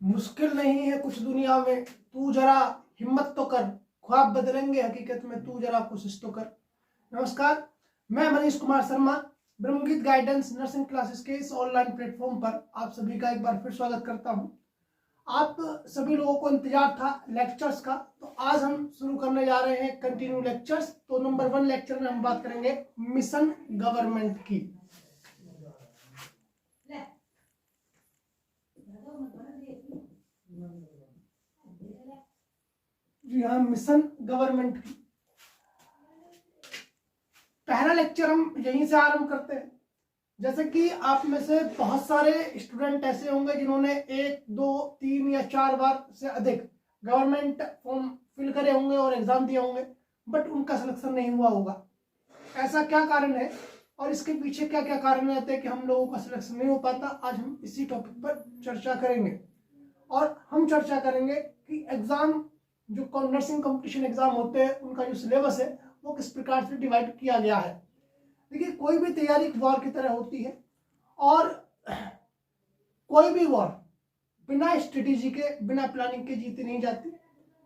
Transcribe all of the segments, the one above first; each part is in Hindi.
मुश्किल नहीं है कुछ दुनिया में, तू जरा हिम्मत तो कर, ख्वाब बदलेंगे हकीकत में, तू जरा कोशिश तो कर। नमस्कार, मैं Manish Kumar Sharma Brahmgeet guidance nursing classes के इस ऑनलाइन प्लेटफॉर्म पर आप सभी का एक बार फिर स्वागत करता हूं। आप सभी लोगों को इंतजार था लेक्चर्स का, तो आज हम शुरू करने जा रहे हैं कंटिन्यू लेक्चर्स। तो नंबर 1 लेक्चर में हम बात करेंगे मिशन गवर्नमेंट की। जी हाँ, मिशन गवर्नमेंट की पहला लेक्चर हम यहीं से आरंभ करते हैं। जैसे कि आप में से बहुत सारे स्टूडेंट ऐसे होंगे जिन्होंने 1, 2, 3 या 4 बार से अधिक गवर्नमेंट फॉर्म फिल करे होंगे और एग्जाम दिए होंगे, बट उनका सिलेक्शन नहीं हुआ होगा। ऐसा क्या कारण है और इसके पीछे क्या क्या कारण रहते हैं कि हम लोगों का सिलेक्शन नहीं हो पाता? आज हम इसी टॉपिक पर चर्चा करेंगे और हम चर्चा करेंगे कि एग्जाम जो नर्सिंग कंपटीशन एग्जाम होते हैं उनका जो सिलेबस है वो किस प्रकार से डिवाइड किया गया है। देखिए, कोई भी तैयारी वॉर की तरह होती है और कोई भी वॉर बिना स्ट्रेटेजी के, बिना प्लानिंग के जीती नहीं जाती।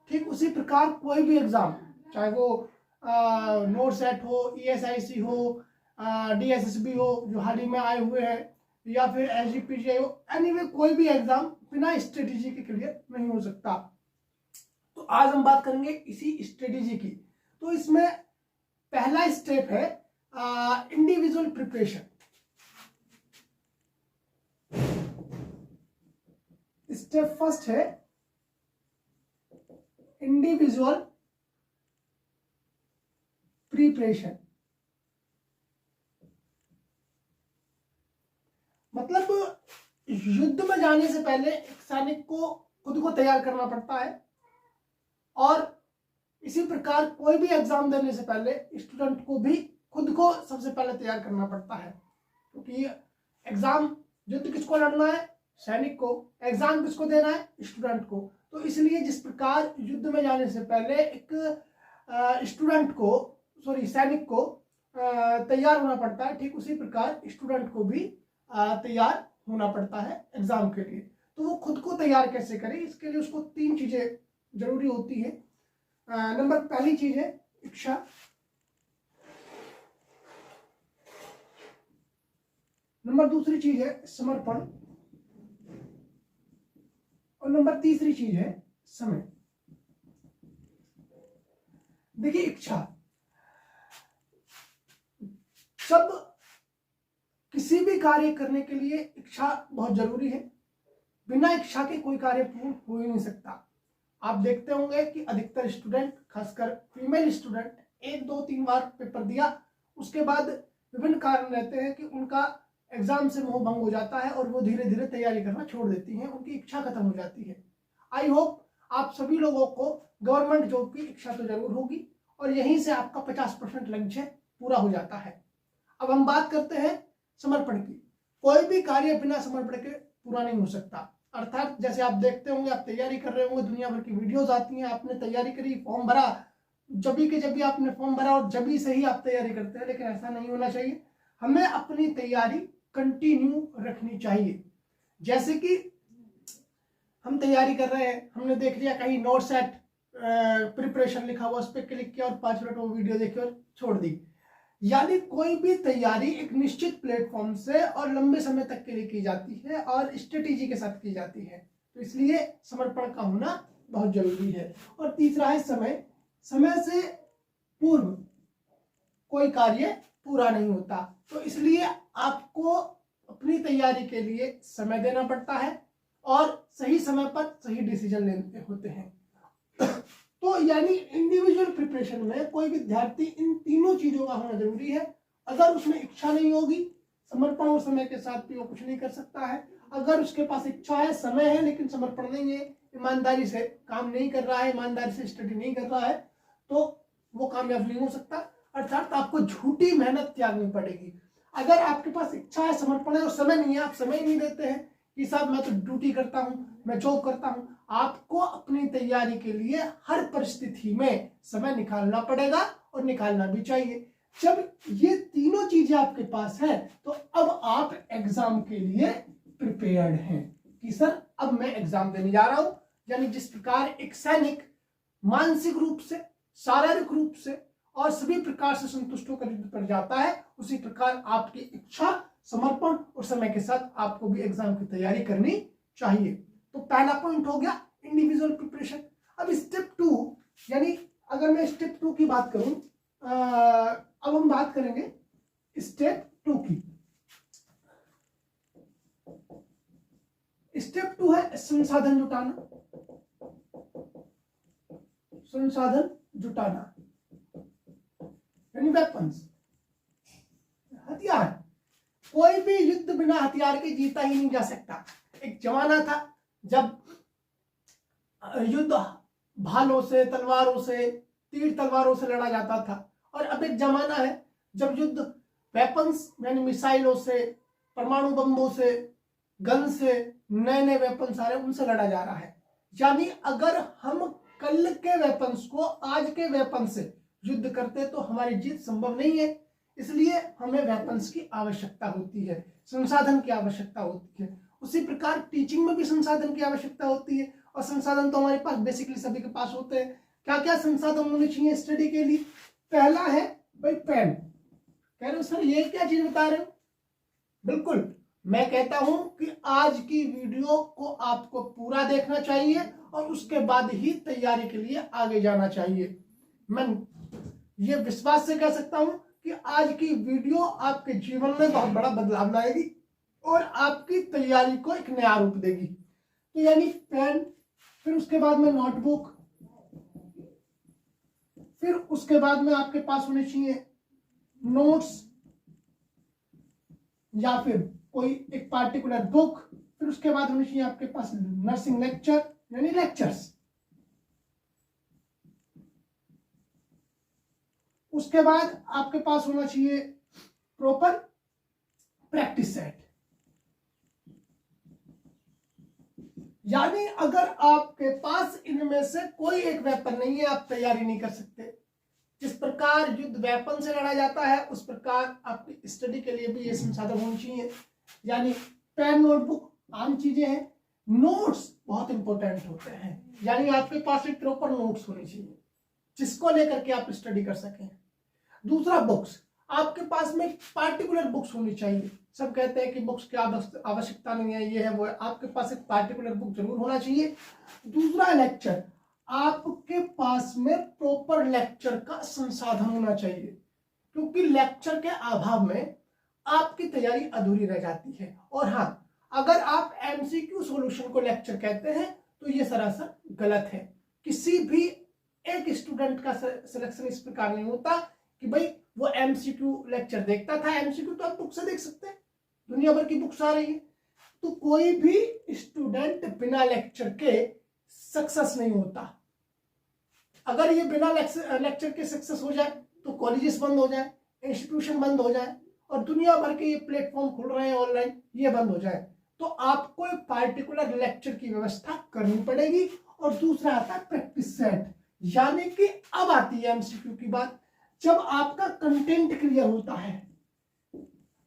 ठीक उसी प्रकार कोई भी एग्जाम, चाहे वो नोट सेट हो, ESIC हो, DSSB हो जो हाल ही में आए हुए हैं, या फिर SGPGI हो, एनीवे कोई भी एग्जाम बिना स्ट्रेटेजी के क्लियर नहीं हो सकता। तो आज हम बात करेंगे इसी स्ट्रेटेजी की। तो इसमें पहला स्टेप है इंडिविजुअल प्रिपरेशन। स्टेप फर्स्ट है इंडिविजुअल प्रिपरेशन। मतलब युद्ध में जाने से पहले एक सैनिक को खुद को तैयार करना पड़ता है और इसी प्रकार कोई भी एग्जाम देने से पहले स्टूडेंट को भी खुद को सबसे पहले तैयार करना पड़ता है, क्योंकि एग्जाम युद्ध किसको लड़ना है? सैनिक को। एग्जाम किसको देना है? स्टूडेंट को। तो इसलिए जिस प्रकार युद्ध में जाने से पहले एक स्टूडेंट को, सैनिक को तैयार होना पड़ता है, ठीक उसी प्रकार स्टूडेंट को भी तैयार होना पड़ता है एग्जाम के लिए। तो वो खुद को तैयार कैसे करे, इसके लिए उसको 3 चीजें जरूरी होती है। नंबर पहली चीज है इच्छा, नंबर दूसरी चीज है समर्पण, और नंबर तीसरी चीज है समय। देखिए, इच्छा, सब किसी भी कार्य करने के लिए इच्छा बहुत जरूरी है। बिना इच्छा के कोई कार्य पूर्ण हो ही नहीं सकता। आप देखते होंगे कि अधिकतर स्टूडेंट, खासकर फीमेल स्टूडेंट, 1, 2, 3 बार पेपर दिया, उसके बाद विभिन्न कारण रहते हैं कि उनका एग्जाम से मोह भंग हो जाता है और वो धीरे धीरे तैयारी करना छोड़ देती हैं, उनकी इच्छा खत्म हो जाती है। आई होप आप सभी लोगों को गवर्नमेंट जॉब की इच्छा तो जरूर होगी और यहीं से आपका 50% लक्ष्य पूरा हो जाता है। अब हम बात करते हैं समर्पण की। कोई भी कार्य बिना समर्पण के पूरा नहीं हो सकता। अर्थात जैसे आप देखते होंगे, आप तैयारी कर रहे होंगे, दुनिया भर की वीडियोस आती हैं, आपने तैयारी करी, फॉर्म भरा, जब भी आपने फॉर्म भरा और जब से ही आप तैयारी करते हैं, लेकिन ऐसा नहीं होना चाहिए। हमें अपनी तैयारी कंटिन्यू रखनी चाहिए। जैसे कि हम तैयारी कर रहे हैं, हमने देख लिया कहीं नोट सेट प्रिपरेशन लिखा हुआ, उस पर क्लिक किया और 5 मिनट वो वीडियो देखी और छोड़ दी। यानी कोई भी तैयारी एक निश्चित प्लेटफॉर्म से और लंबे समय तक के लिए की जाती है और स्ट्रेटेजी के साथ की जाती है। तो इसलिए समर्पण का होना बहुत जरूरी है। और तीसरा है समय। समय से पूर्व कोई कार्य पूरा नहीं होता, तो इसलिए आपको अपनी तैयारी के लिए समय देना पड़ता है और सही समय पर सही डिसीजन लेने होते हैं। तो यानी इंडिविजुअल प्रिपरेशन में कोई विद्यार्थी इन तीनों चीजों का होना जरूरी है। अगर उसमें इच्छा नहीं होगी, समर्पण और समय के साथ भी वो कुछ नहीं कर सकता है। अगर उसके पास इच्छा है, समय है, लेकिन समर्पण नहीं है, ईमानदारी से काम नहीं कर रहा है, ईमानदारी से स्टडी नहीं कर रहा है, तो वो कामयाब नहीं हो सकता। अर्थात आपको झूठी मेहनत त्यागनी पड़ेगी। अगर आपके पास इच्छा है, समर्पण है और समय नहीं है, आप समय नहीं देते हैं कि साहब मैं तो ड्यूटी करता हूं, मैं जॉब करता हूं, आपको अपनी तैयारी के लिए हर परिस्थिति में समय निकालना पड़ेगा और निकालना भी चाहिए। जब ये तीनों चीजें आपके पास है तो अब आप एग्जाम के लिए प्रिपेयर्ड हैं। कि सर अब मैं एग्जाम देने जा रहा हूं। यानी जिस प्रकार एक सैनिक मानसिक रूप से, शारीरिक रूप से और सभी प्रकार से संतुष्ट होकर युद्ध पर जाता है, उसी प्रकार आपकी इच्छा, समर्पण और समय के साथ आपको भी एग्जाम की तैयारी करनी चाहिए। तो पहला पॉइंट हो गया इंडिविजुअल प्रिपरेशन। अब स्टेप 2, यानी अगर मैं स्टेप 2 की बात करूं, अब हम बात करेंगे स्टेप 2 की। स्टेप 2 है संसाधन जुटाना। संसाधन जुटाना यानी वेपन्स, हथियार। कोई भी युद्ध बिना हथियार के जीता ही नहीं जा सकता। एक जमाना था जब युद्ध भालों से, तलवारों से, तीर तलवारों से लड़ा जाता था, और अब एक जमाना है जब युद्ध वेपन्स यानी मिसाइलों से, परमाणु बम्बों से, गन से, नए नए वेपन्स आ रहे हैं, उनसे लड़ा जा रहा है। यानी अगर हम कल के वेपन्स को आज के वेपन से युद्ध करते तो हमारी जीत संभव नहीं है। इसलिए हमें वेपन्स की आवश्यकता होती है, संसाधन की आवश्यकता होती है। उसी प्रकार टीचिंग में भी संसाधन की आवश्यकता होती है, और संसाधन तो हमारे पास बेसिकली सभी के पास होते हैं। क्या क्या संसाधन होने चाहिए स्टडी के लिए? पहला है भाई पेन। कह रहे हो सर ये क्या चीज बता रहे हो? बिल्कुल, मैं कहता हूं कि आज की वीडियो को आपको पूरा देखना चाहिए और उसके बाद ही तैयारी के लिए आगे जाना चाहिए। मैं ये विश्वास से कह सकता हूं कि आज की वीडियो आपके जीवन में बहुत बड़ा बदलाव लाएगी और आपकी तैयारी को एक नया रूप देगी। तो यानी पेन, फिर उसके बाद में नोटबुक, फिर उसके बाद में आपके पास होने चाहिए नोट्स या फिर कोई एक पार्टिकुलर बुक, फिर उसके बाद होनी चाहिए आपके पास नर्सिंग लेक्चर यानी लेक्चर्स। उसके बाद आपके पास होना चाहिए प्रॉपर प्रैक्टिस सेट। यानी अगर आपके पास इनमें से कोई एक वेपन नहीं है, आप तैयारी नहीं कर सकते। जिस प्रकार युद्ध वेपन से लड़ा जाता है, उस प्रकार आपकी स्टडी के लिए भी ये संसाधन होने चाहिए। यानी पेन, नोटबुक आम चीजें हैं। नोट्स बहुत इंपॉर्टेंट होते हैं, यानी आपके पास एक प्रॉपर नोट्स होनी चाहिए जिसको लेकर के आप स्टडी कर सकें। दूसरा बुक्स, आपके पास में पार्टिकुलर बुक्स होनी चाहिए। सब कहते हैं कि बुक्स की आवश्यकता नहीं है, ये है वो है, आपके पास एक पार्टिकुलर बुक जरूर होना चाहिए। दूसरा लेक्चर, आपके पास में प्रॉपर लेक्चर का संसाधन होना चाहिए, क्योंकि लेक्चर के अभाव में आपकी तैयारी अधूरी रह जाती है। और हाँ, अगर आप एमसीक्यू सॉल्यूशन को लेक्चर कहते हैं तो ये सरासर गलत है। किसी भी एक स्टूडेंट का सिलेक्शन इस प्रकार नहीं होता कि भाई वो एमसीक्यू लेक्चर देखता था। एमसीक्यू तो आप बुक से देख सकते हैं, दुनिया भर की बुक्स आ रही है। तो कोई भी स्टूडेंट बिना लेक्चर के सक्सेस नहीं होता। अगर ये बिना लेक्चर के सक्सेस हो जाए तो कॉलेजेस बंद हो जाए, इंस्टीट्यूशन बंद हो जाए और दुनिया भर के ये प्लेटफॉर्म खुल रहे हैं ऑनलाइन, ये बंद हो जाए, तो आपको एक पार्टिकुलर लेक्चर की व्यवस्था करनी पड़ेगी। और दूसरा आता है प्रैक्टिस सेट, यानी कि अब आती है एमसीक्यू की बात। जब आपका कंटेंट क्लियर होता है,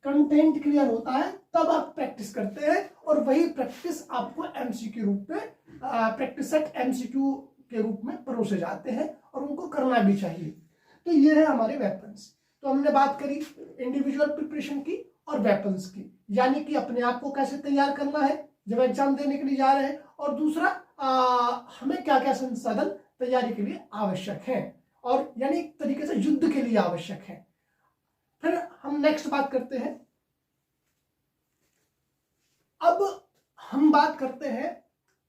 कंटेंट क्लियर होता है, तब आप प्रैक्टिस करते हैं और वही प्रैक्टिस आपको एमसीक्यू रूप में, प्रैक्टिस सेट एमसीक्यू के रूप में परोसे जाते हैं और उनको करना भी चाहिए। तो ये है हमारे वेपन्स। तो हमने बात करी इंडिविजुअल प्रिपरेशन की और वेपन्स की, यानी कि अपने आप को कैसे तैयार करना है जब एग्जाम देने के लिए जा रहे हैं, और दूसरा हमें क्या क्या संसाधन तैयारी के लिए आवश्यक है, और यानी एक तरीके से युद्ध के लिए आवश्यक है। फिर हम नेक्स्ट बात करते हैं। अब हम बात करते हैं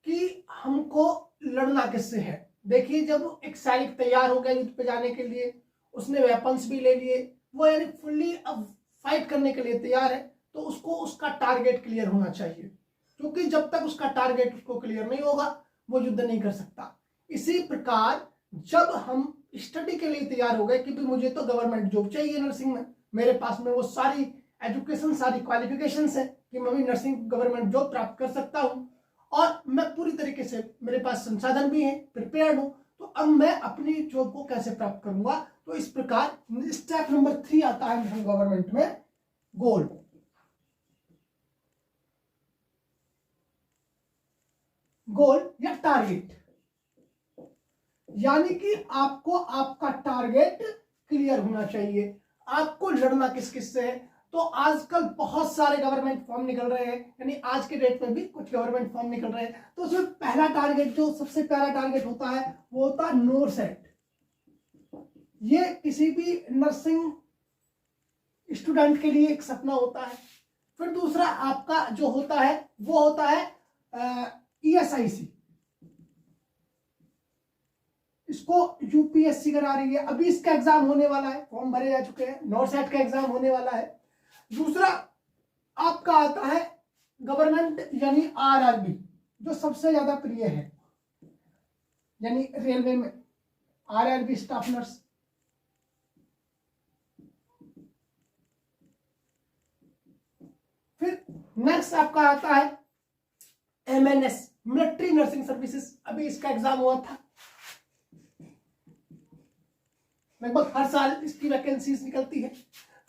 कि हमको लड़ना किससे है। देखिए, जब एक सैनिक तैयार हो गया युद्ध पे जाने के लिए, उसने वेपन्स भी ले लिए, वो यानी फुल्ली अब फाइट करने के लिए तैयार है, तो उसको उसका टारगेट क्लियर होना चाहिए, क्योंकि जब तक उसका टारगेट उसको क्लियर नहीं होगा वो युद्ध नहीं कर सकता। इसी प्रकार जब हम स्टडी के लिए तैयार हो गए कि भाई मुझे तो गवर्नमेंट जॉब चाहिए नर्सिंग में, मेरे पास में वो सारी एजुकेशन, सारी क्वालिफिकेशंस है कि मैं भी नर्सिंग गवर्नमेंट जॉब प्राप्त कर सकता हूँ, और मैं पूरी तरीके से, मेरे पास संसाधन भी है, प्रिपेयर्ड हूँ, तो अब मैं अपनी जॉब को कैसे प्राप्त करूंगा। तो इस प्रकार स्टेप नंबर 3 आता है गवर्नमेंट में, गोल। गोल या टारगेट, यानी कि आपको आपका टारगेट क्लियर होना चाहिए। आपको लड़ना किस किस से है? तो आजकल बहुत सारे गवर्नमेंट फॉर्म निकल रहे हैं, यानी आज के डेट में भी कुछ गवर्नमेंट फॉर्म निकल रहे हैं। तो उसमें पहला टारगेट, जो सबसे पहला टारगेट होता है, वो होता है नोरसेट। ये किसी भी नर्सिंग स्टूडेंट के लिए एक सपना होता है। फिर दूसरा आपका जो होता है वो होता है ESIC। इसको यूपीएससी करा रही है, अभी इसका एग्जाम होने वाला है, फॉर्म भरे जा चुके हैं, नॉरसेट का एग्जाम होने वाला है। दूसरा आपका आता है गवर्नमेंट यानी RRB, जो सबसे ज्यादा प्रिय है, यानी रेलवे में RRB स्टाफ नर्स। फिर नेक्स्ट आपका आता है MNS, मिलिट्री नर्सिंग सर्विसेज। अभी इसका एग्जाम हुआ था, लगभग हर साल इसकी वैकेंसीज निकलती है।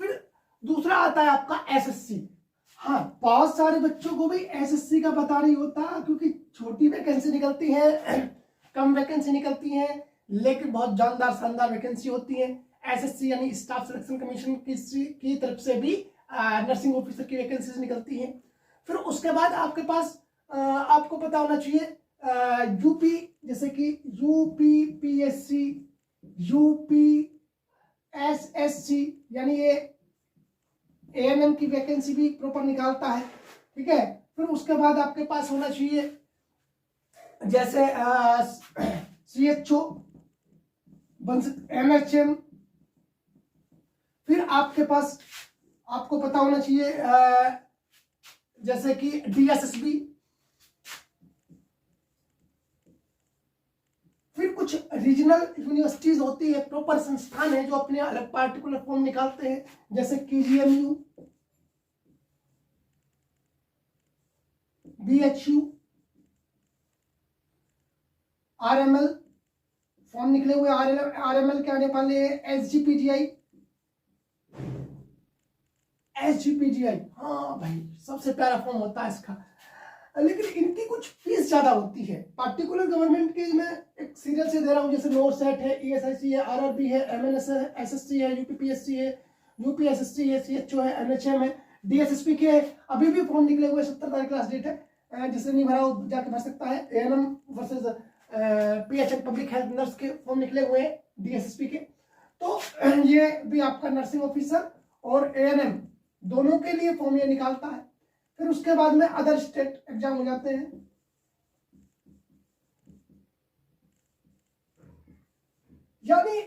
फिर दूसरा आता है आपका SSC। हाँ, बहुत सारे बच्चों को भी SSC का पता नहीं होता, क्योंकि छोटी वैकेंसी निकलती है, कम वैकेंसी निकलती है, लेकिन बहुत जानदार शानदार वैकेंसी होती है। SSC यानी स्टाफ सिलेक्शन कमीशन की तरफ से भी नर्सिंग ऑफिसर की वैकेंसीज निकलती है। फिर उसके बाद आपके पास आपको पता होना चाहिए यूपी, जैसे कि UPPSC, UPSSC, यानी ये ANM की वैकेंसी भी प्रॉपर निकालता है। ठीक है। फिर उसके बाद आपके पास होना चाहिए जैसे CHO, NHM। फिर आपके पास आपको पता होना चाहिए जैसे कि DSSB। फिर कुछ रीजनल यूनिवर्सिटीज होती है, प्रॉपर संस्थान है, जो अपने अलग पार्टिकुलर फॉर्म निकालते हैं, जैसे KGMU, BHU, RML फॉर्म निकले हुए। RML के आने वाले SGPGI। हाँ भाई, सबसे प्यारा फॉर्म होता है इसका, लेकिन इनकी कुछ फीस ज्यादा होती है। पार्टिकुलर गवर्नमेंट के मैं एक सीरियल से दे रहा हूँ, जैसे नॉरसेट है, ESIC है, RRB है, MNS है, SSC है, UPPSC है, UPSSC है, CHO है, NHM है, DSSP के अभी भी फॉर्म निकले हुए। 70 तारीख लास्ट डेट है, जिसने नहीं भरा वो जाके भर सकता है। ANM versus PHN public health nurse के फॉर्म निकले हुए हैं DSSP के। तो ये भी आपका नर्सिंग ऑफिसर और ANM दोनों के लिए फॉर्म ये निकालता है। फिर उसके बाद में अदर स्टेट एग्जाम हो जाते हैं। यानी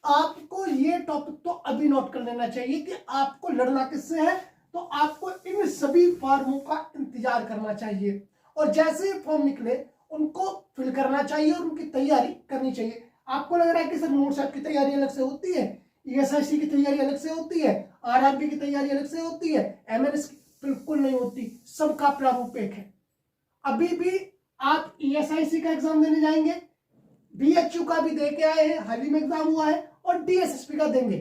आपको ये टॉपिक तो अभी नोट कर लेना चाहिए कि आपको लड़ना किससे है। तो आपको इन सभी फॉर्मों का इंतजार करना चाहिए, और जैसे ही फॉर्म निकले उनको फिल करना चाहिए और उनकी तैयारी करनी चाहिए। आपको लग रहा है कि सर नोटसेट की तैयारी अलग से होती है, ESIC की तैयारी अलग से होती है, RRB की तैयारी अलग से होती है, MNS बिल्कुल नहीं होती। सबका प्रारूप एक है। अभी भी आप ESIC का एग्जाम देने जाएंगे, BHU का भी दे के आए हैं, हाल ही में एग्जाम हुआ है, और DSSP का देंगे।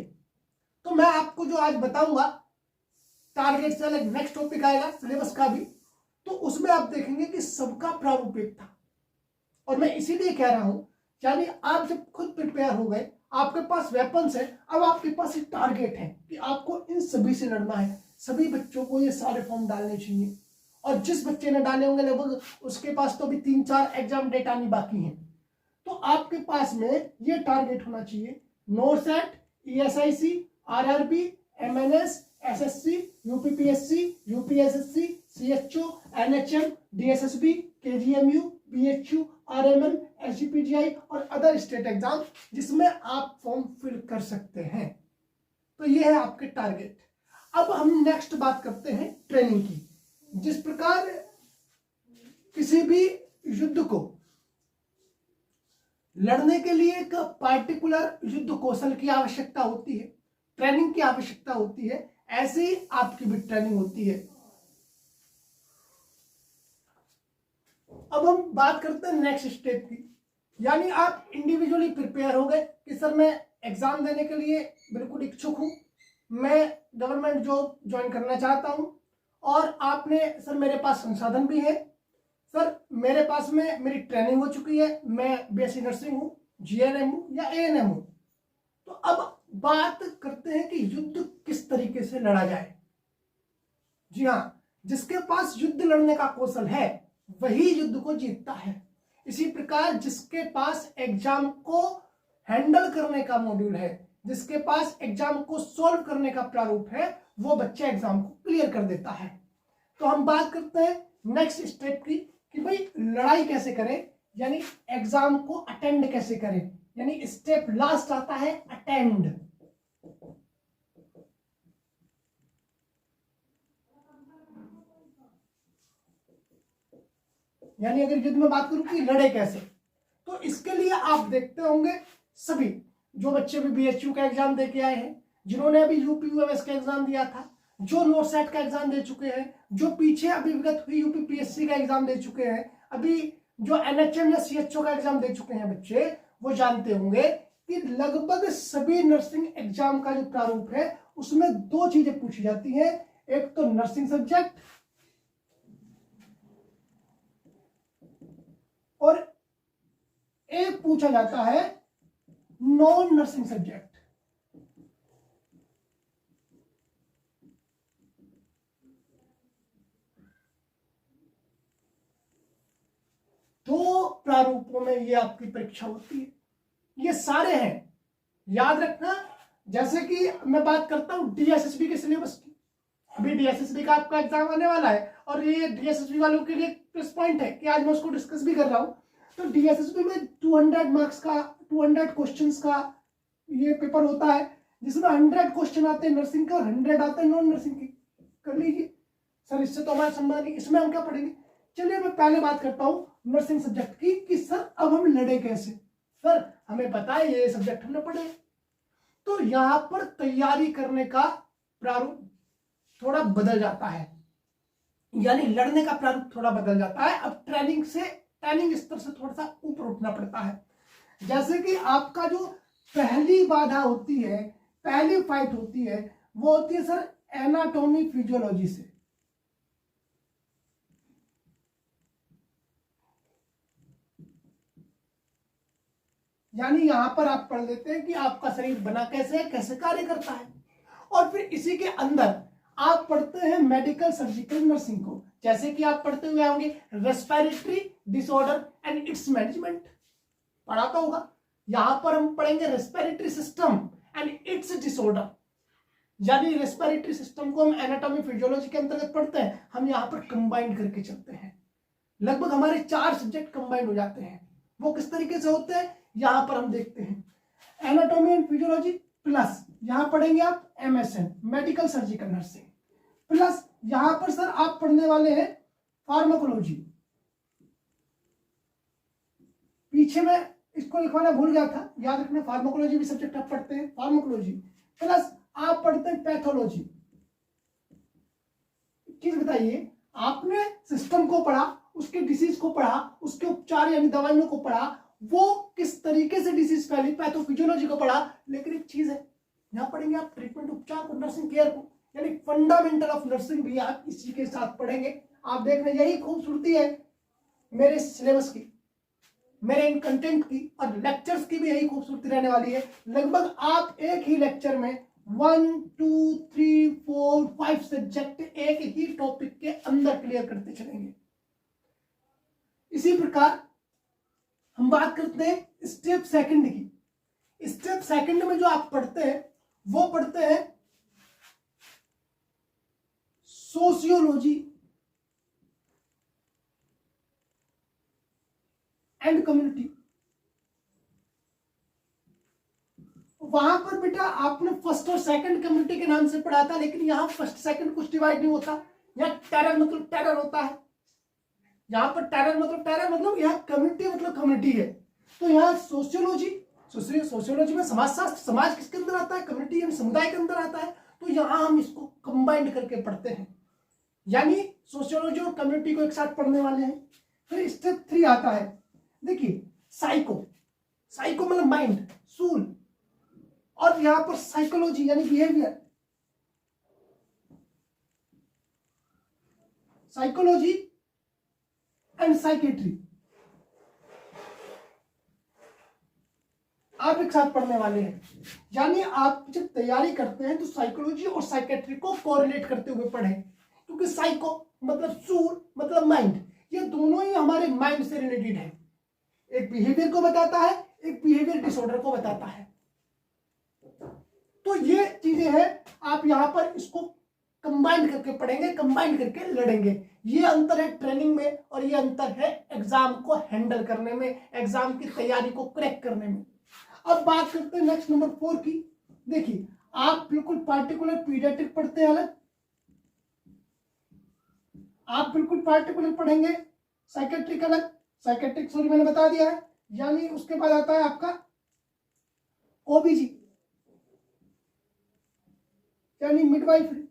तो मैं आपको जो आज बताऊंगा, टारगेट से अलग नेक्स्ट टॉपिक आएगा सिलेबस का भी, तो उसमें आप देखेंगे कि सबका प्रारूप एक था। और मैं इसीलिए कह रहा हूं, यानी आप जब खुद प्रिपेयर हो गए, आपके पास वेपन्स है, अब आपके पास एक टारगेट है कि आपको इन सभी से लड़ना है। सभी बच्चों को ये सारे फॉर्म डालने चाहिए, और जिस बच्चे ने डाले होंगे लगभग उसके पास तो अभी 3-4 एग्जाम डेट आनी बाकी है। तो आपके पास में ये टारगेट होना चाहिए, NORCET, ESIC, RRB, MNS, SSC, UPPSC, UPSSC, CHO, NHM, DSSB, KGMU, BHU, RML, SGPGI और अदर स्टेट एग्जाम जिसमें आप फॉर्म फिल कर सकते हैं। तो ये है आपके टारगेट। अब हम नेक्स्ट बात करते हैं ट्रेनिंग की। जिस प्रकार किसी भी युद्ध को लड़ने के लिए एक पार्टिकुलर युद्ध कौशल की आवश्यकता होती है, ट्रेनिंग की आवश्यकता होती है, ऐसे ही आपकी भी ट्रेनिंग होती है। अब हम बात करते हैं नेक्स्ट स्टेप की। यानी आप इंडिविजुअली प्रिपेयर हो गए कि सर मैं एग्जाम देने के लिए बिल्कुल इच्छुक हूं, मैं गवर्नमेंट जॉब ज्वाइन करना चाहता हूं, और आपने सर मेरे पास संसाधन भी है, सर मेरे पास में मेरी ट्रेनिंग हो चुकी है, मैं बीएससी नर्सिंग हूँ, जीएनएम हूँ या एएनएम हूँ, तो अब बात करते हैं कि युद्ध किस तरीके से लड़ा जाए। जी हाँ, जिसके पास युद्ध लड़ने का कौशल है वही युद्ध को जीतता है। इसी प्रकार जिसके पास एग्जाम को हैंडल करने का मॉड्यूल है, जिसके पास एग्जाम को सॉल्व करने का प्रारूप है, वो बच्चा एग्जाम को क्लियर कर देता है। तो हम बात करते हैं नेक्स्ट स्टेप की कि भाई लड़ाई कैसे करें, यानी एग्जाम को अटेंड कैसे करें। यानी स्टेप लास्ट आता है अटेंड। यानी अगर युद्ध में बात करूं कि लड़े कैसे, तो इसके लिए आप देखते होंगे सभी जो बच्चे भी बीएचयू का एग्जाम दे के आए हैं, जिन्होंने अभी यूपीयूएमएस का एग्जाम दिया था, जो नोट सेट का एग्जाम दे चुके हैं, जो पीछे अभी विगत हुई यूपीपीएससी का एग्जाम दे चुके हैं, अभी जो एनएचएम या सीएचओ का एग्जाम दे चुके हैं बच्चे, वो जानते होंगे कि लगभग सभी नर्सिंग एग्जाम का जो प्रारूप है उसमें दो चीजें पूछी जाती हैं। एक तो नर्सिंग सब्जेक्ट और एक पूछा जाता है नॉन नर्सिंग सब्जेक्ट। दो प्रारूपों में ये आपकी परीक्षा होती है। ये सारे हैं, याद रखना। जैसे कि मैं बात करता हूं डीएसएसबी के सिलेबस की, अभी डीएसएसबी का आपका एग्जाम आने वाला है और ये डीएसएसबी वालों के लिए प्लस पॉइंट है कि आज मैं उसको डिस्कस भी कर रहा हूं। तो डीएसएसबी में 200 मार्क्स का 200 क्वेश्चंस का ये पेपर होता है, जिसमें 100 क्वेश्चन आते हैं नर्सिंग के और 100 आते हैं नॉन नर्सिंग के। कर लीजिए सर, इससे तो हमारा संबंध नहीं, इसमें हम क्या पढ़ेंगे। चलिए मैं पहले बात करता हूं नर्सिंग सब्जेक्ट की कि सर अब हम लड़े कैसे। सर हमें पता है ये सब्जेक्ट हमने पढ़े, तो यहां पर तैयारी करने का प्रारूप थोड़ा बदल जाता है, यानी लड़ने का प्रारूप थोड़ा बदल जाता है। अब ट्रेनिंग स्तर से थोड़ा सा ऊपर उठना पड़ता है। जैसे कि आपका जो पहली बाधा होती है, पहली फाइट होती है, वो होती है सर एनाटॉमी फिजियोलॉजी से। यानी यहां पर आप पढ़ लेते हैं कि आपका शरीर बना कैसे है, कैसे कार्य करता है, और फिर इसी के अंदर आप पढ़ते हैं मेडिकल सर्जिकल नर्सिंग को। जैसे कि आप पढ़ते हुए होंगे respiratory disorder and it's management, पढ़ा तो होगा। यहां पर हम पढ़ेंगे respiratory system and it's disorder, यानी रेस्पिरेटरी सिस्टम को हम एनाटॉमी फिजियोलॉजी के अंतर्गत पढ़ते हैं, हम यहां पर कंबाइन करके चलते हैं। लगभग हमारे 4 सब्जेक्ट कंबाइन हो जाते हैं। वो किस तरीके से होते हैं यहां पर हम देखते हैं। एनाटॉमी एंड फिजियोलॉजी प्लस यहां पढ़ेंगे आप MSN medical surgical nursing, plus यहां पर सर आप पढ़ने वाले हैं फार्माकोलॉजी। पीछे में इसको लिखवाना भूल गया था, याद रखना फार्माकोलॉजी भी सब्जेक्ट आप पढ़ते हैं, फार्माकोलॉजी प्लस आप पढ़ते हैं पैथोलॉजी। चीज बताइए, आपने सिस्टम को पढ़ा, उसके डिसीज को पढ़ा, उसके उपचार यानी दवाइयों को पढ़ा, वो किस तरीके से डिसीज फैली पैथोफिजियोलॉजी को पढ़ा, लेकिन एक चीज है यहां पढ़ेंगे आप ट्रीटमेंट उपचार को, नर्सिंग केयर को, यानी फंडामेंटल ऑफ नर्सिंग भी आप इसी के साथ पढ़ेंगे। आप देख रहे हैं यही खूबसूरती है मेरे सिलेबस की, मेरे इन कंटेंट की, और लेक्चर्स की भी यही खूबसूरती रहने वाली है। लगभग आप एक ही लेक्चर में 1 2 3 4 5 सब्जेक्ट एक ही टॉपिक के अंदर क्लियर करते चलेंगे। इसी प्रकार हम बात करते हैं स्टेप सेकंड की। स्टेप सेकंड में जो आप पढ़ते हैं वो पढ़ते हैं सोशियोलॉजी एंड कम्युनिटी। वहां पर बेटा आपने फर्स्ट और सेकंड कम्युनिटी के नाम से पढ़ा था, लेकिन यहां फर्स्ट सेकंड कुछ डिवाइड नहीं होता। यहां टेरर मतलब टेरर होता है, यहां पर टेरर मतलब यहाँ कम्युनिटी मतलब कम्युनिटी है। तो यहाँ सोशियोलॉजी में समाजशास्त्र, समाज किसके अंदर आता है, कम्युनिटी यानी समुदाय के अंदर आता है। तो यहाँ हम इसको कंबाइंड करके पढ़ते हैं, यानी सोशियोलॉजी और कम्युनिटी को एक साथ पढ़ने वाले हैं। फिर स्टेप 3 आता है, देखिए साइको मतलब माइंड, सूल, और यहां पर साइकोलॉजी यानी बिहेवियर, एंड साइकेट्री आप एक साथ पढ़ने वाले हैं। यानी आप जब तैयारी करते हैं तो साइकोलॉजी और साइकेट्री को कोरिलेट करते हुए पढ़ें, क्योंकि साइको मतलब सूर मतलब माइंड, ये दोनों ही हमारे माइंड से रिलेटेड है। एक बिहेवियर को बताता है, एक बिहेवियर डिसऑर्डर को बताता है। तो ये चीजें हैं, आप यहां पर इसको कंबाइन करके पढ़ेंगे, कंबाइन करके लड़ेंगे। ये अंतर है ट्रेनिंग में और ये अंतर है एग्जाम को हैंडल करने में, एग्जाम की तैयारी को क्रैक करने में। अब बात करते हैं नेक्स्ट नंबर 4 की। देखिए, आप बिल्कुल पार्टिकुलर पीडियाट्रिक पढ़ते हैं अलग, आप बिल्कुल पार्टिकुलर पढ़ेंगे साइकेट्रिक अलग, साइकेट्रिक सॉरी मैंने बता दिया है। यानी उसके बाद आता है आपका ओबीजी यानी मिडवाइफरी,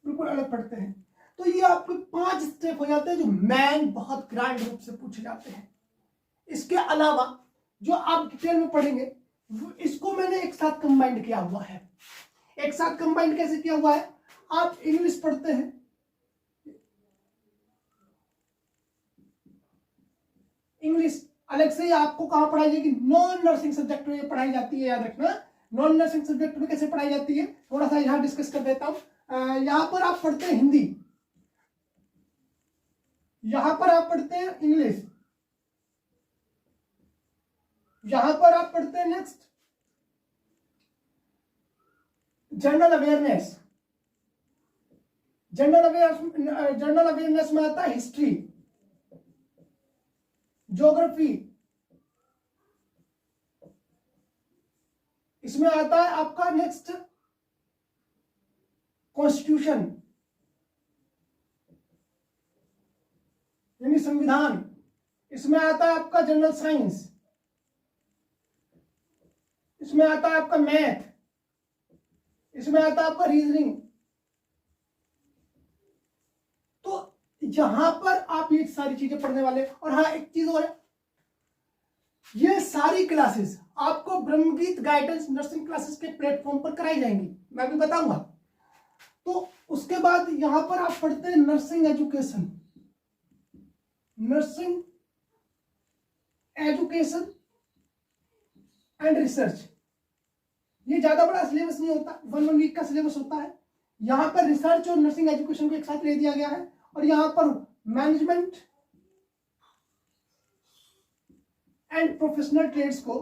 बिल्कुल अलग पढ़ते हैं। तो ये आपके 5 स्टेप हो जाते हैं जो मैन बहुत ग्रैंड रूप से पूछे जाते हैं। इसके अलावा जो आप डिटेल में पढ़ेंगे इसको मैंने एक साथ कंबाइंड किया हुआ है। एक साथ कंबाइंड कैसे किया हुआ है? आप इंग्लिश पढ़ते हैं, इंग्लिश अलग से ही आपको कहां पढ़ाई जाएगी? नॉन नर्सिंग सब्जेक्ट में पढ़ाई जाती है, याद रखना। नॉन नर्सिंग सब्जेक्ट में कैसे पढ़ाई जाती है थोड़ा सा यहां डिस्कस कर देता हूं। यहां पर आप पढ़ते हैं हिंदी, यहां पर आप पढ़ते हैं इंग्लिश, यहां पर आप पढ़ते हैं next general awareness. General awareness में आता है हिस्ट्री, ज्योग्राफी, इसमें आता है आपका नेक्स्ट कॉन्स्टिट्यूशन यानी संविधान, इसमें आता है आपका जनरल साइंस, इसमें आता है आपका मैथ, इसमें आता है आपका रीजनिंग। तो यहां पर आप ये सारी चीजें पढ़ने वाले। और हाँ, एक चीज और है, ये सारी क्लासेस आपको ब्रह्मगीत गाइडेंस नर्सिंग क्लासेस के प्लेटफॉर्म पर कराई जाएंगी, मैं भी बताऊंगा। तो उसके बाद यहां पर आप पढ़ते हैं nursing education, nursing education and research. ये ज्यादा बड़ा सिलेबस नहीं होता, 1 वीक का सिलेबस होता है। यहां पर रिसर्च और नर्सिंग एजुकेशन को एक साथ ले दिया गया है। और यहां पर मैनेजमेंट एंड प्रोफेशनल ट्रेड्स को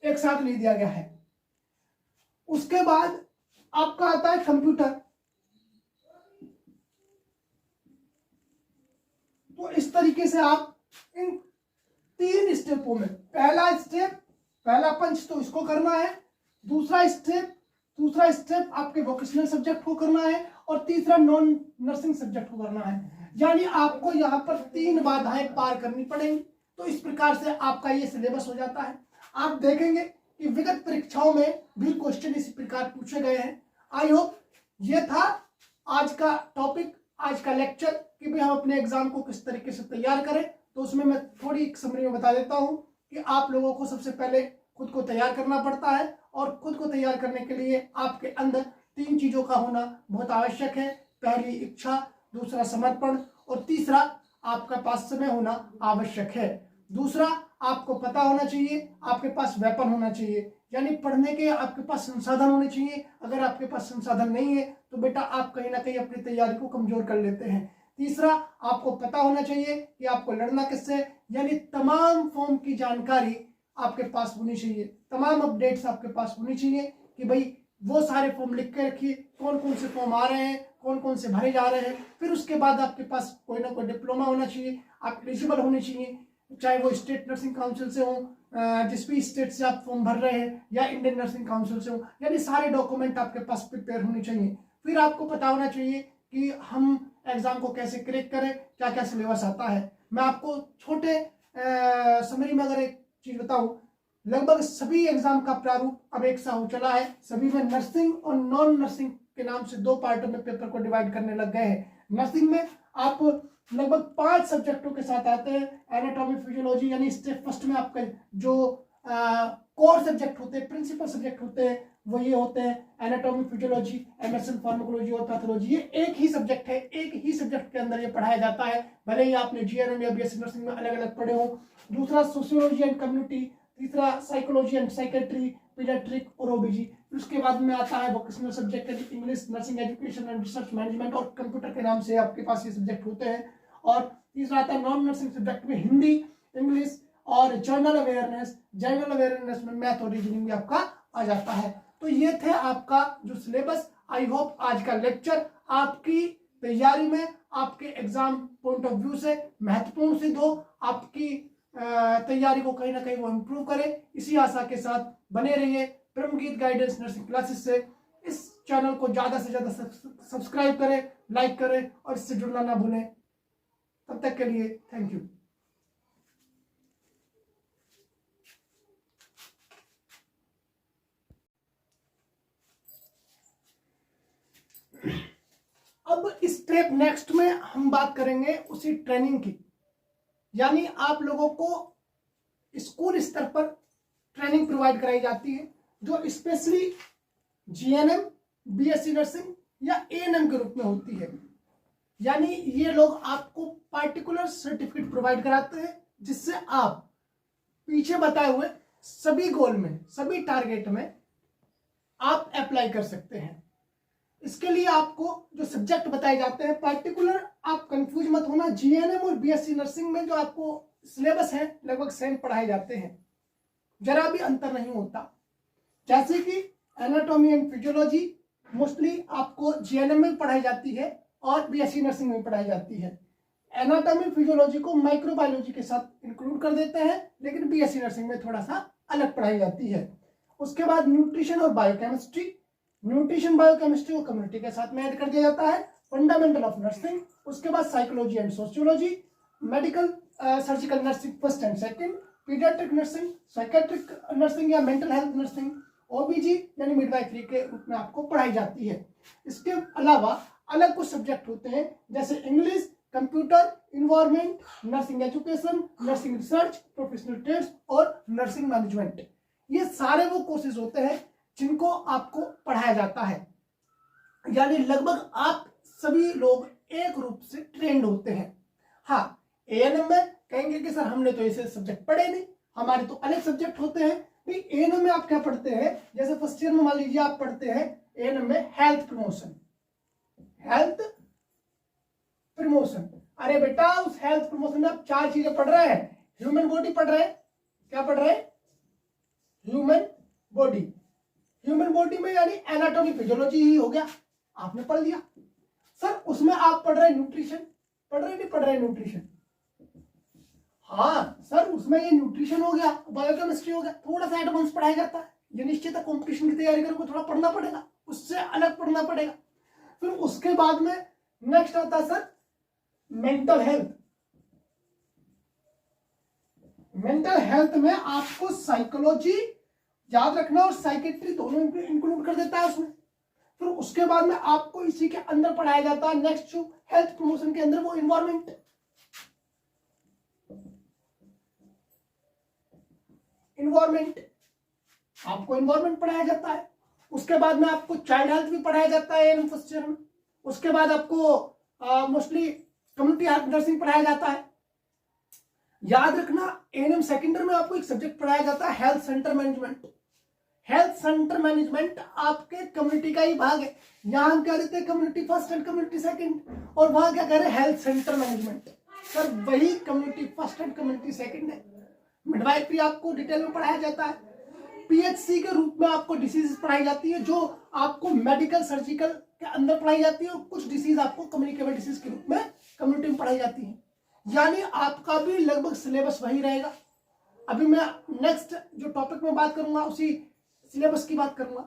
एक साथ ले दिया गया है। उसके बाद आपका आता है कंप्यूटर। तो इस तरीके से आप इन 3 स्टेपों में, पहला पंच तो इसको करना है, दूसरा स्टेप आपके वोकेशनल सब्जेक्ट को करना है, और तीसरा नॉन नर्सिंग सब्जेक्ट को करना है। यानी आपको यहाँ पर 3 बाधाएं पार करनी पड़ेंगी। तो इस प्रकार से आपका ये सिलेबस हो जाता है। आप देखेंगे कि विगत परीक्षाओं में भी क्वेश्चन इसी प्रकार पूछे गए हैं। आई होप ये था आज का टॉपिक, आज का लेक्चर, कि भाई हम अपने एग्जाम को किस तरीके से तैयार करें। तो उसमें मैं थोड़ी एक समरी में बता देता हूं कि आप लोगों को सबसे पहले खुद को तैयार करना पड़ता है, और खुद को तैयार करने के लिए आपके अंदर 3 चीजों का होना बहुत आवश्यक है। पहली इच्छा, दूसरा समर्पण, और तीसरा आपका पास समय होना आवश्यक है। दूसरा, आपको पता होना चाहिए, आपके पास वेपन होना चाहिए, यानी पढ़ने के आपके पास संसाधन होने चाहिए। अगर आपके पास संसाधन नहीं है तो बेटा आप कहीं ना कहीं अपनी तैयारी को कमजोर कर लेते हैं। तीसरा, आपको पता होना चाहिए कि आपको लड़ना किससे, यानी तमाम फॉर्म की जानकारी आपके पास होनी चाहिए, तमाम अपडेट्स आपके पास होनी चाहिए कि भाई वो सारे फॉर्म लिख के रखिए, कौन कौन से फॉर्म आ रहे हैं, कौन कौन से भरे जा रहे हैं। फिर उसके बाद आपके पास कोई ना कोई डिप्लोमा होना चाहिए, आप एलिजिबल होने चाहिए, चाहे वो स्टेट नर्सिंग काउंसिल से हो, जिस भी स्टेट से आप फॉर्म भर रहे हैं, या इंडियन नर्सिंग काउंसिल से हो, यानी सारे डॉक्यूमेंट आपके पास प्रिपेयर होने चाहिए। फिर आपको पता होना चाहिए कि हम एग्जाम को कैसे क्रैक करें, क्या क्या सिलेबस आता है। मैं आपको छोटे समरी में अगर एक चीज बताऊं, लगभग सभी एग्जाम का प्रारूप अब एक सा हो चला है। सभी में नर्सिंग और नॉन नर्सिंग के नाम से 2 पार्टों में पेपर को डिवाइड करने लग गए हैं। नर्सिंग में आप लगभग 5 सब्जेक्टों के साथ आते हैं। एनाटॉमी फिजियोलॉजी यानी स्टेप फर्स्ट में आपका जो कोर सब्जेक्ट होते हैं, प्रिंसिपल सब्जेक्ट होते हैं, वो ये होते हैं एनाटॉमी, फिजियोलॉजी, एमएसएन फार्माकोलॉजी और पैथोलॉजी। ये एक ही सब्जेक्ट है, एक ही सब्जेक्ट के अंदर ये पढ़ाया जाता है, भले ही आपने जीएनएम या बीएससी नर्सिंग में अलग अलग पढ़े हो। दूसरा सोशियोलॉजी एंड कम्युनिटी, तीसरा साइकोलॉजी एंड साइकेट्री, पीडियाट्रिक और ओबीजी। उसके बाद में आता है vocational subject, English, nursing education and research management और कंप्यूटर के नाम से आपके पास ये सब्जेक्ट होते हैं। और तीसरा आता है नॉन नर्सिंग सब्जेक्ट में हिंदी, इंग्लिश और जनरल अवेयरनेस। जनरल अवेयरनेस में मैथ और रीजनिंग भी आपका आ जाता है। तो ये थे आपका जो सिलेबस। आई होप आज का लेक्चर आपकी तैयारी में, आपके एग्जाम पॉइंट ऑफ व्यू से महत्वपूर्ण सिद्ध हो, आपकी तैयारी को कहीं ना कहीं वो इम्प्रूव करे। इसी आशा के साथ बने रहिए ब्रह्मगीत गाइडेंस नर्सिंग क्लासेस से। इस चैनल को ज्यादा से ज्यादा सब्सक्राइब करें, लाइक करें और इससे जुड़ना ना भूलें। तब तक के लिए थैंक यू। अब स्टेप नेक्स्ट में हम बात करेंगे उसी ट्रेनिंग की, यानी आप लोगों को स्कूल स्तर पर ट्रेनिंग प्रोवाइड कराई जाती है जो स्पेशली जीएनएम, बीएससी नर्सिंग या एएनएम के रूप में होती है। यानी ये लोग आपको पार्टिकुलर सर्टिफिकेट प्रोवाइड कराते हैं जिससे आप पीछे बताए हुए सभी गोल में, सभी टारगेट में आप अप्लाई कर सकते हैं। इसके लिए आपको जो सब्जेक्ट बताए जाते हैं पार्टिकुलर, आप कंफ्यूज मत होना, जीएनएम और बीएससी नर्सिंग में जो आपको सिलेबस है लगभग सेम पढ़ाए जाते हैं, जरा भी अंतर नहीं होता। जैसे कि एनाटॉमी एंड फिजियोलॉजी मोस्टली आपको जीएनएम में पढ़ाई जाती है और बीएससी नर्सिंग में पढ़ाई जाती है। एनाटॉमी फिजियोलॉजी को माइक्रोबायोलॉजी के साथ इंक्लूड कर देते हैं, लेकिन बीएससी नर्सिंग में थोड़ा सा अलग पढ़ाई जाती है। उसके बाद न्यूट्रिशन और बायोकेमिस्ट्री, न्यूट्रिशन बायोकेमिस्ट्री को कम्युनिटी के साथ में ऐड कर दिया जाता है। फंडामेंटल ऑफ नर्सिंग, उसके बाद psychology and sociology, medical surgical nursing first and second, paediatric nursing, psychiatric nursing या मेंटल हेल्थ नर्सिंग, ओबीजी यानी मिडवाइफरी के रूप में आपको पढ़ाई जाती है। इसके अलावा अलग कुछ सब्जेक्ट होते हैं जैसे English, computer, environment, nursing education, nursing research, professional trades और नर्सिंग मैनेजमेंट। ये सारे वो कोर्सेज होते हैं जिनको आपको पढ़ाया जाता है, यानी लगभग आप सभी लोग एक रूप से ट्रेंड होते हैं। हाँ, एएनएम में कहेंगे कि सर हमने तो ऐसे सब्जेक्ट पढ़े नहीं, हमारे तो अलग सब्जेक्ट होते हैं। एएनएम में आप क्या पढ़ते हैं, जैसे फर्स्ट ईयर में मान लीजिए आप पढ़ते हैं एएनएम में हेल्थ प्रमोशन। हेल्थ प्रमोशन, अरे बेटा उस हेल्थ प्रमोशन में आप 4 चीजें पढ़ रहे हैं। ह्यूमन बॉडी पढ़ रहे हैं, क्या पढ़ रहे हैं, ह्यूमन बॉडी। ह्यूमन बॉडी में यानी एनाटॉमी फिजियोलॉजी ही हो गया, आपने पढ़ लिया। सर उसमें आप पढ़ रहे हैं न्यूट्रिशन, पढ़ रहे नहीं पढ़ रहे न्यूट्रिशन? हाँ सर उसमें ये न्यूट्रिशन हो गया, बायोकेमिस्ट्री हो गया, थोड़ा सा एडवांस पढ़ाया जाता है। ये निश्चित है कॉम्पिटिशन की तैयारी करोगे थोड़ा पढ़ना पड़ेगा, उससे अलग पढ़ना पड़ेगा। फिर उसके बाद में नेक्स्ट आता है sir mental health. Mental health में आपको साइकोलॉजी याद रखना और साइकेट्री दोनों इंक्लूड कर देता है उसमें। फिर उसके बाद में आपको इसी के अंदर पढ़ाया जाता है नेक्स्ट जो हेल्थ प्रमोशन के अंदर वो इन्वायरमेंट। आपको इन्वायरमेंट पढ़ाया जाता है। उसके बाद में आपको चाइल्ड हेल्थ भी पढ़ाया जाता है एएनएम फर्स्ट ईयर में। उसके बाद आपको मोस्टली कम्युनिटी हेल्थ नर्सिंग पढ़ाया जाता है। याद रखना एएनएम सेकेंड ईयर में आपको एक सब्जेक्ट पढ़ाया जाता है health centre management. Health centre management आपके कम्युनिटी का ही भाग है। यहां हम कह देते हैं community first and community second, और वहां क्या कह रहे हैं हेल्थ सेंटर मैनेजमेंट। सर वही community first and community second है। मिडवाइफरी आपको डिटेल में पढ़ाया जाता है। पीएचसी के रूप में आपको डिसीज पढ़ाई जाती है जो आपको मेडिकल सर्जिकल के अंदर पढ़ाई जाती है, और कुछ डिसीज आपको कम्युनिकेबल डिसीज के रूप में कम्युनिटी में पढ़ाई जाती है। यानी आपका भी लगभग सिलेबस वही रहेगा। अभी मैं नेक्स्ट जो टॉपिक में बात करूंगा उसी सिलेबस की बात करूंगा।